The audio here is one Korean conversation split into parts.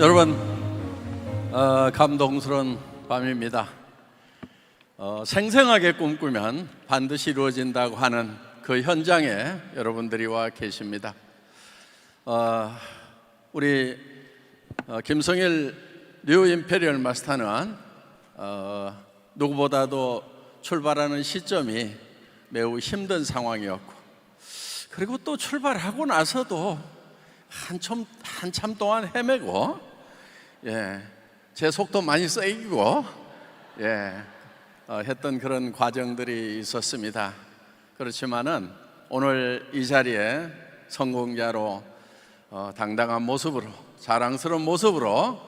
여러분, 감동스러운 밤입니다. 생생하게 꿈꾸면 반드시 이루어진다고 하는 그 현장에 여러분들이 와 계십니다. 우리 김성일 뉴 임페리얼 마스터는 누구보다도 출발하는 시점이 매우 힘든 상황이었고, 그리고 또 출발하고 나서도 한참 동안 헤매고, 제 속도 많이 세이고, 했던 그런 과정들이 있었습니다. 그렇지만은 오늘 이 자리에 성공자로 당당한 모습으로, 자랑스러운 모습으로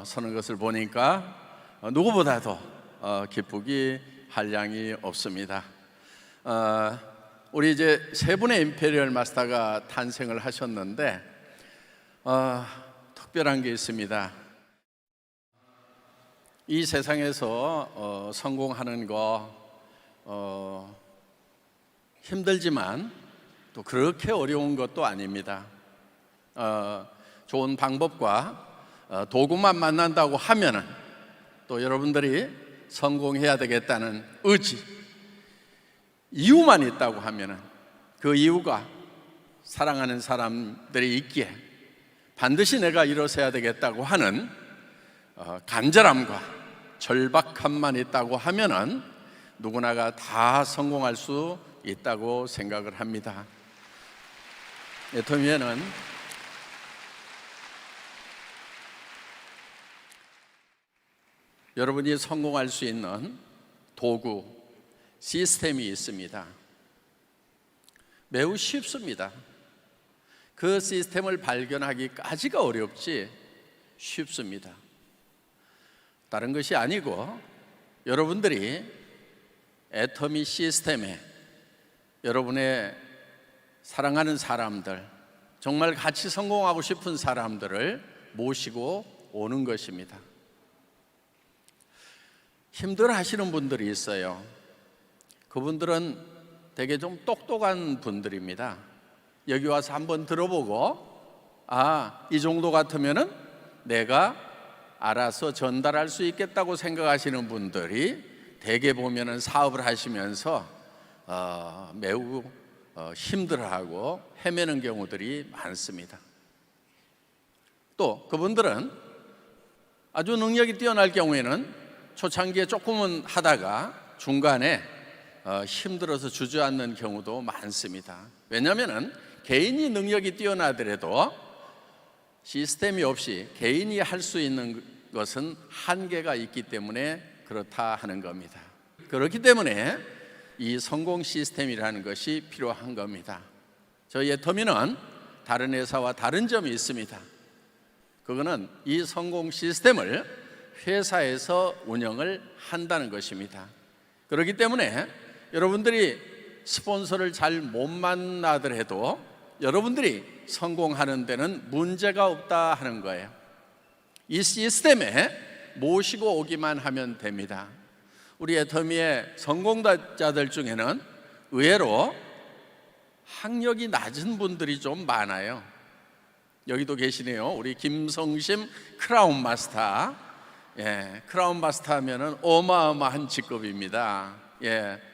서는 것을 보니까 누구보다도 기쁘기 한량이 없습니다. 우리 이제 세 분의 임페리얼 마스터가 탄생을 하셨는데 특별한 게 있습니다. 이 세상에서 성공하는 거 힘들지만 또 그렇게 어려운 것도 아닙니다. 좋은 방법과 도구만 만난다고 하면은 또 여러분들이 성공해야 되겠다는 의지, 이유만 있다고 하면은 그 이유가 사랑하는 사람들이 있기에 반드시 내가 일어서야 되겠다고 하는 간절함과 절박함만 있다고 하면은 누구나가 다 성공할 수 있다고 생각을 합니다. 애터미에는 여러분이 성공할 수 있는 도구, 시스템이 있습니다. 매우 쉽습니다. 그 시스템을 발견하기까지가 어렵지 쉽습니다. 다른 것이 아니고 여러분들이 애터미 시스템에 여러분의 사랑하는 사람들, 정말 같이 성공하고 싶은 사람들을 모시고 오는 것입니다. 힘들어 하시는 분들이 있어요. 그분들은 되게 좀 똑똑한 분들입니다. 여기 와서 한번 들어보고 이 정도 같으면은 내가 알아서 전달할 수 있겠다고 생각하시는 분들이 대개 보면은 사업을 하시면서 매우 힘들어하고 헤매는 경우들이 많습니다. 또 그분들은 아주 능력이 뛰어날 경우에는 초창기에 조금은 하다가 중간에 힘들어서 주저앉는 경우도 많습니다. 왜냐하면 개인이 능력이 뛰어나더라도 시스템이 없이 개인이 할 수 있는 것은 한계가 있기 때문에 그렇다 하는 겁니다. 그렇기 때문에 이 성공 시스템이라는 것이 필요한 겁니다. 저희 애터미는 다른 회사와 다른 점이 있습니다. 그거는 이 성공 시스템을 회사에서 운영을 한다는 것입니다. 그렇기 때문에 여러분들이 스폰서를 잘 못 만나더라도 여러분들이 성공하는 데는 문제가 없다 하는 거예요. 이 시스템에 모시고 오기만 하면 됩니다. 우리 애터미의 성공자들 중에는 의외로 학력이 낮은 분들이 좀 많아요. 여기도 계시네요. 우리 김성심 크라운 마스터. 크라운 마스터 하면은 어마어마한 직급입니다.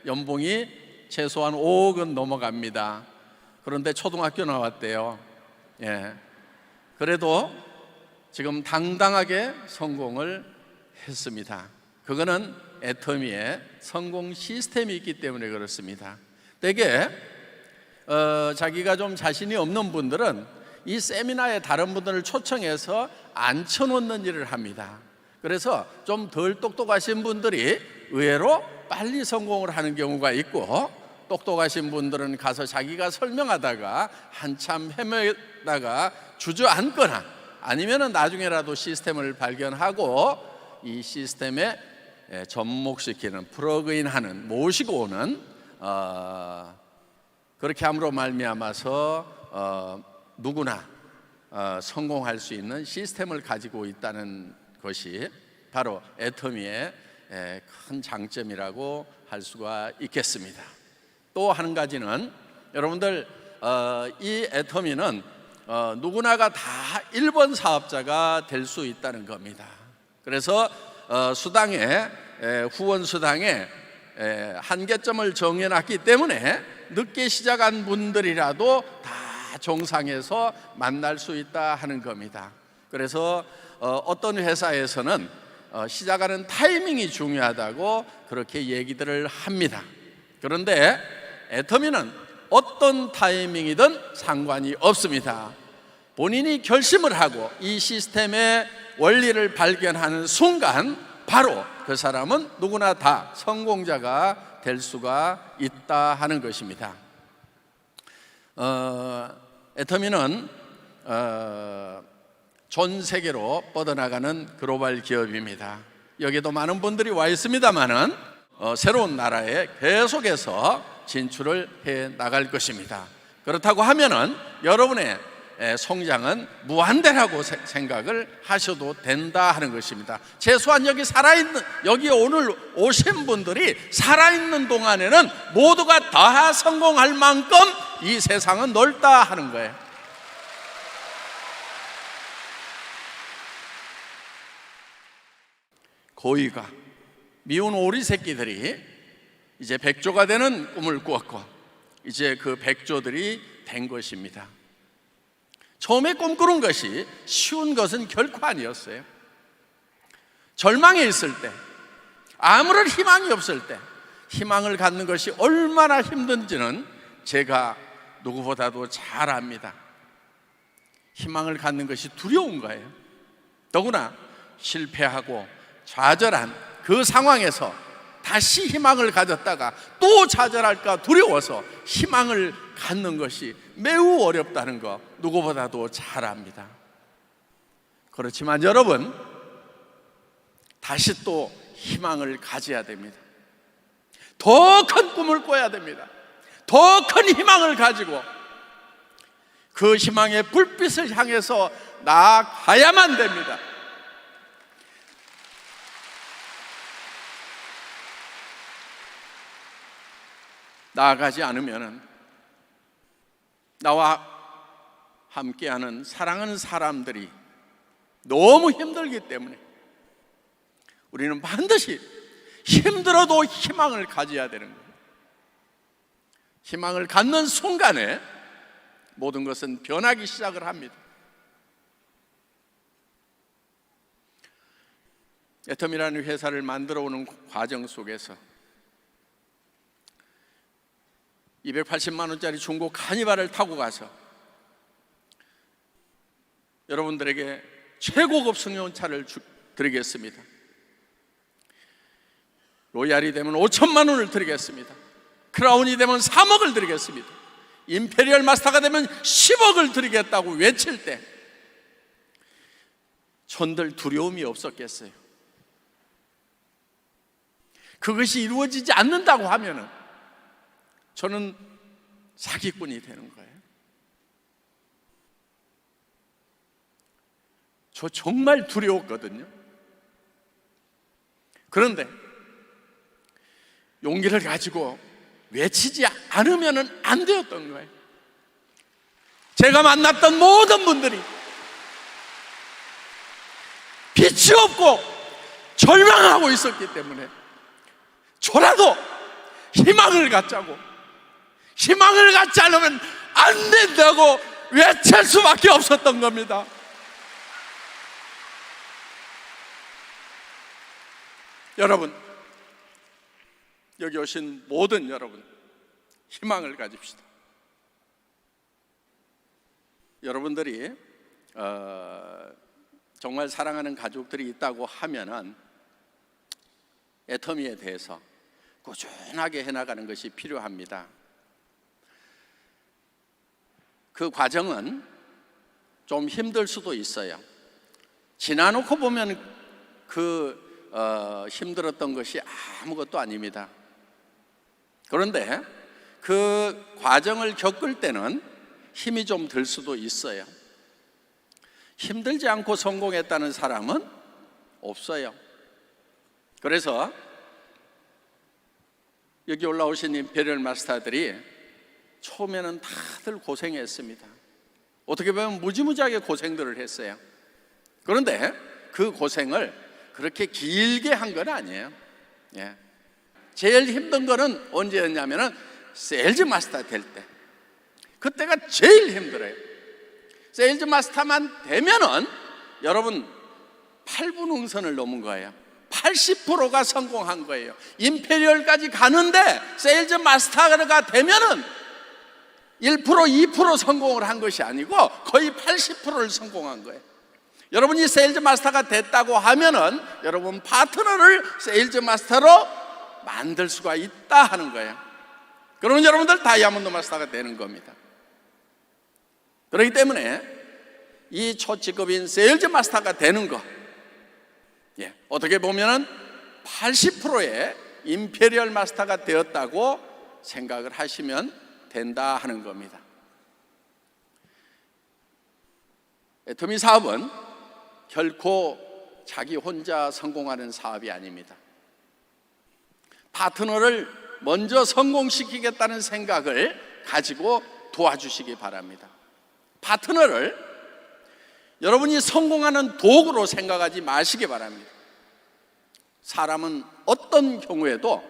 연봉이 최소한 5억은 넘어갑니다. 그런데 초등학교 나왔대요. 그래도 지금 당당하게 성공을 했습니다. 그거는 애터미의 성공 시스템이 있기 때문에 그렇습니다. 대개 자기가 좀 자신이 없는 분들은 이 세미나에 다른 분들을 초청해서 앉혀놓는 일을 합니다. 그래서 좀 덜 똑똑하신 분들이 의외로 빨리 성공을 하는 경우가 있고, 똑똑하신 분들은 가서 자기가 설명하다가 한참 헤매다가 주저앉거나 아니면 나중에라도 시스템을 발견하고 이 시스템에 접목시키는, 플러그인하는, 모시고 오는 그렇게 함으로 말미암아서 누구나 성공할 수 있는 시스템을 가지고 있다는 것이 바로 애터미의 큰 장점이라고 할 수가 있겠습니다. 또 한 가지는 여러분들 이 애터미는 누구나가 다 1번 사업자가 될 수 있다는 겁니다. 그래서 수당에 후원 수당에 한계점을 정해놨기 때문에 늦게 시작한 분들이라도 다 정상에서 만날 수 있다 하는 겁니다. 그래서 어떤 회사에서는 시작하는 타이밍이 중요하다고 그렇게 얘기들을 합니다. 그런데 애터미는 어떤 타이밍이든 상관이 없습니다. 본인이 결심을 하고 이 시스템의 원리를 발견하는 순간 바로 그 사람은 누구나 다 성공자가 될 수가 있다 하는 것입니다. 애터미는 전 세계로 뻗어나가는 글로벌 기업입니다. 여기도 많은 분들이 와 있습니다만은 새로운 나라에 계속해서 진출을 해 나갈 것입니다. 그렇다고 하면은 여러분의 성장은 무한대라고 생각을 하셔도 된다 하는 것입니다. 최소한 여기 오늘 오신 분들이 살아있는 동안에는 모두가 다 성공할 만큼 이 세상은 넓다 하는 거예요. 고이가 미운 오리 새끼들이 이제 백조가 되는 꿈을 꾸었고 이제 그 백조들이 된 것입니다. 처음에 꿈꾸는 것이 쉬운 것은 결코 아니었어요. 절망에 있을 때, 아무런 희망이 없을 때 희망을 갖는 것이 얼마나 힘든지는 제가 누구보다도 잘 압니다. 희망을 갖는 것이 두려운 거예요. 더구나 실패하고 좌절한 그 상황에서 다시 희망을 가졌다가 또 좌절할까 두려워서 희망을 갖는 것이 매우 어렵다는 거 누구보다도 잘 압니다. 그렇지만 여러분, 다시 또 희망을 가져야 됩니다. 더 큰 꿈을 꿔야 됩니다. 더 큰 희망을 가지고 그 희망의 불빛을 향해서 나아가야만 됩니다. 나아가지 않으면 나와 함께하는 사랑하는 사람들이 너무 힘들기 때문에 우리는 반드시 힘들어도 희망을 가져야 되는 거예요. 희망을 갖는 순간에 모든 것은 변하기 시작을 합니다. 애텀이라는 회사를 만들어 오는 과정 속에서 280만 원짜리 중고 카니발을 타고 가서 여러분들에게 최고급 승용차를 드리겠습니다. 로얄이 되면 5천만 원을 드리겠습니다. 크라운이 되면 3억을 드리겠습니다. 임페리얼 마스터가 되면 10억을 드리겠다고 외칠 때 전들 두려움이 없었겠어요? 그것이 이루어지지 않는다고 하면은 저는 사기꾼이 되는 거예요. 저 정말 두려웠거든요. 그런데 용기를 가지고 외치지 않으면 안 되었던 거예요. 제가 만났던 모든 분들이 빛이 없고 절망하고 있었기 때문에 저라도 희망을 갖자고, 희망을 갖지 않으면 안 된다고 외칠 수밖에 없었던 겁니다. 여러분, 여기 오신 모든 여러분, 희망을 가집시다. 여러분들이 정말 사랑하는 가족들이 있다고 하면은 애터미에 대해서 꾸준하게 해나가는 것이 필요합니다. 그 과정은 좀 힘들 수도 있어요. 지나놓고 보면 힘들었던 것이 아무것도 아닙니다. 그런데 그 과정을 겪을 때는 힘이 좀 들 수도 있어요. 힘들지 않고 성공했다는 사람은 없어요. 그래서 여기 올라오신 임페리얼 마스터들이 처음에는 다들 고생했습니다. 어떻게 보면 무지무지하게 고생들을 했어요. 그런데 그 고생을 그렇게 길게 한 건 아니에요. 예. 제일 힘든 거는 언제였냐면은 세일즈 마스터 될 때, 그때가 제일 힘들어요. 세일즈 마스터만 되면은 여러분 8분 응선을 넘은 거예요. 80%가 성공한 거예요. 임페리얼까지 가는데 세일즈 마스터가 되면은 1%, 2% 성공을 한 것이 아니고 거의 80%를 성공한 거예요. 여러분이 세일즈 마스터가 됐다고 하면은 여러분 파트너를 세일즈 마스터로 만들 수가 있다 하는 거예요. 그러면 여러분들 다이아몬드 마스터가 되는 겁니다. 그렇기 때문에 이 초직급인 세일즈 마스터가 되는 것, 어떻게 보면은 80%의 임페리얼 마스터가 되었다고 생각을 하시면 된다 하는 겁니다. 애터미 사업은 결코 자기 혼자 성공하는 사업이 아닙니다. 파트너를 먼저 성공시키겠다는 생각을 가지고 도와주시기 바랍니다. 파트너를 여러분이 성공하는 도구로 생각하지 마시기 바랍니다. 사람은 어떤 경우에도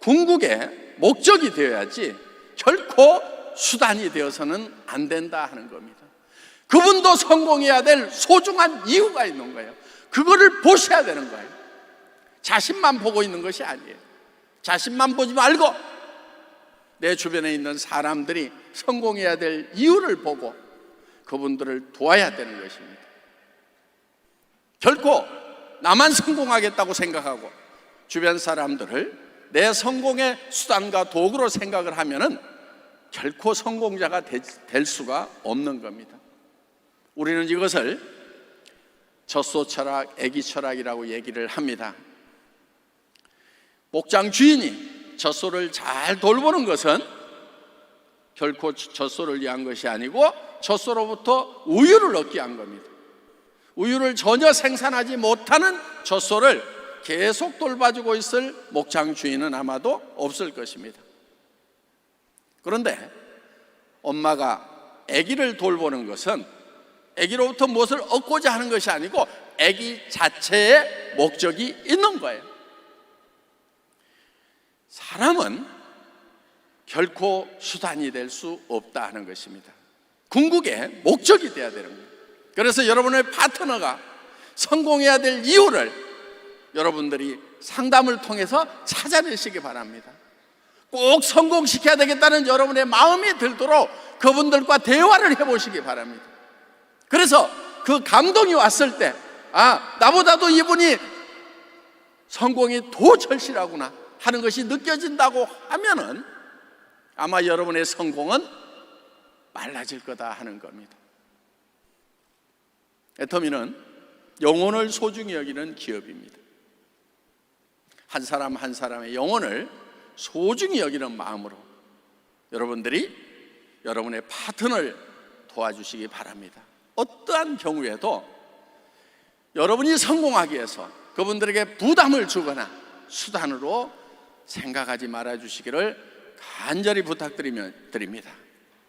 궁극의 목적이 되어야지 결코 수단이 되어서는 안 된다 하는 겁니다. 그분도 성공해야 될 소중한 이유가 있는 거예요. 그거를 보셔야 되는 거예요. 자신만 보고 있는 것이 아니에요. 자신만 보지 말고 내 주변에 있는 사람들이 성공해야 될 이유를 보고 그분들을 도와야 되는 것입니다. 결코 나만 성공하겠다고 생각하고 주변 사람들을 내 성공의 수단과 도구로 생각을 하면은 결코 성공자가 될 수가 없는 겁니다. 우리는 이것을 젖소 철학, 애기 철학이라고 얘기를 합니다. 목장 주인이 젖소를 잘 돌보는 것은 결코 젖소를 위한 것이 아니고 젖소로부터 우유를 얻기 위한 겁니다. 우유를 전혀 생산하지 못하는 젖소를 계속 돌봐주고 있을 목장 주인은 아마도 없을 것입니다. 그런데 엄마가 아기를 돌보는 것은 아기로부터 무엇을 얻고자 하는 것이 아니고 아기 자체의 목적이 있는 거예요. 사람은 결코 수단이 될 수 없다 하는 것입니다. 궁극의 목적이 되어야 되는 거예요. 그래서 여러분의 파트너가 성공해야 될 이유를 여러분들이 상담을 통해서 찾아내시기 바랍니다. 꼭 성공시켜야 되겠다는 여러분의 마음이 들도록 그분들과 대화를 해보시기 바랍니다. 그래서 그 감동이 왔을 때, 나보다도 이분이 성공이 더 절실하구나 하는 것이 느껴진다고 하면은 아마 여러분의 성공은 빨라질 거다 하는 겁니다. 애터미는 영혼을 소중히 여기는 기업입니다. 한 사람 한 사람의 영혼을 소중히 여기는 마음으로 여러분들이 여러분의 파트너를 도와주시기 바랍니다. 어떠한 경우에도 여러분이 성공하기 위해서 그분들에게 부담을 주거나 수단으로 생각하지 말아주시기를 간절히 부탁드립니다.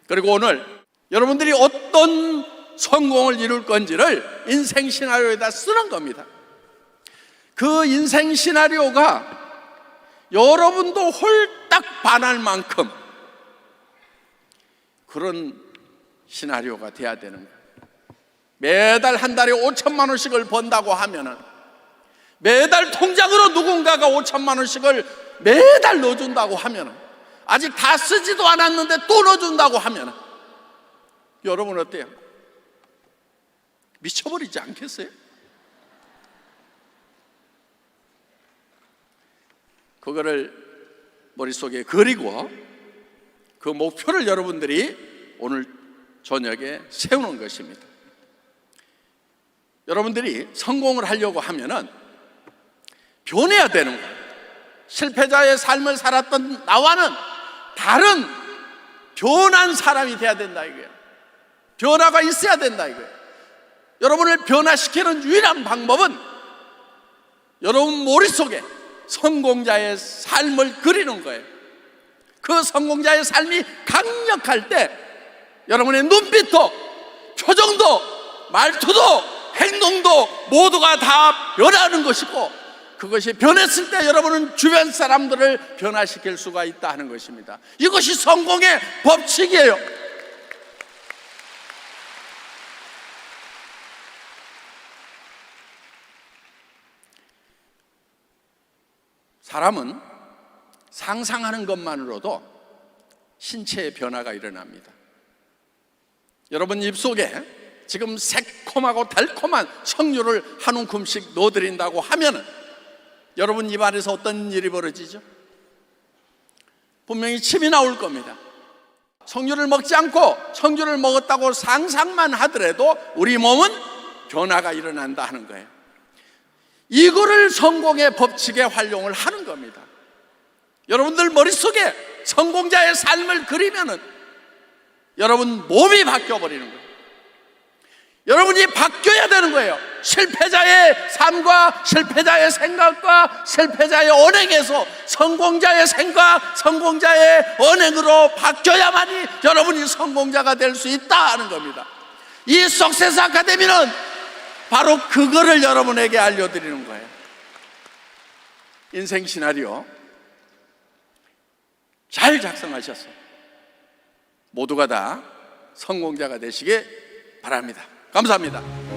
그리고 오늘 여러분들이 어떤 성공을 이룰 건지를 인생 시나리오에다 쓰는 겁니다. 그 인생 시나리오가 여러분도 홀딱 반할 만큼 그런 시나리오가 돼야 되는 거예요. 매달 한 달에 5천만 원씩을 번다고 하면은 매달 통장으로 누군가가 5천만 원씩을 매달 넣어준다고 하면은 아직 다 쓰지도 않았는데 또 넣어준다고 하면은 여러분 어때요? 미쳐버리지 않겠어요? 그거를 머릿속에 그리고 그 목표를 여러분들이 오늘 저녁에 세우는 것입니다. 여러분들이 성공을 하려고 하면은 변해야 되는 거예요. 실패자의 삶을 살았던 나와는 다른 변한 사람이 돼야 된다 이거예요. 변화가 있어야 된다 이거예요. 여러분을 변화시키는 유일한 방법은 여러분 머릿속에 성공자의 삶을 그리는 거예요. 그 성공자의 삶이 강력할 때 여러분의 눈빛도 표정도, 말투도, 행동도 모두가 다 변하는 것이고, 그것이 변했을 때 여러분은 주변 사람들을 변화시킬 수가 있다 하는 것입니다. 이것이 성공의 법칙이에요. 사람은 상상하는 것만으로도 신체의 변화가 일어납니다. 여러분 입속에 지금 새콤하고 달콤한 석류를 한 움큼씩 넣어드린다고 하면 여러분 입안에서 어떤 일이 벌어지죠? 분명히 침이 나올 겁니다. 석류를 먹지 않고 석류를 먹었다고 상상만 하더라도 우리 몸은 변화가 일어난다 하는 거예요. 이거를 성공의 법칙에 활용을 하는 겁니다. 여러분들 머릿속에 성공자의 삶을 그리면은 여러분 몸이 바뀌어버리는 거예요. 여러분이 바뀌어야 되는 거예요. 실패자의 삶과 실패자의 생각과 실패자의 언행에서 성공자의 생각, 성공자의 언행으로 바뀌어야만이 여러분이 성공자가 될 수 있다 하는 겁니다. 이 석세스 아카데미는 바로 그거를 여러분에게 알려드리는 거예요. 인생 시나리오 잘 작성하셔서 모두가 다 성공자가 되시길 바랍니다. 감사합니다.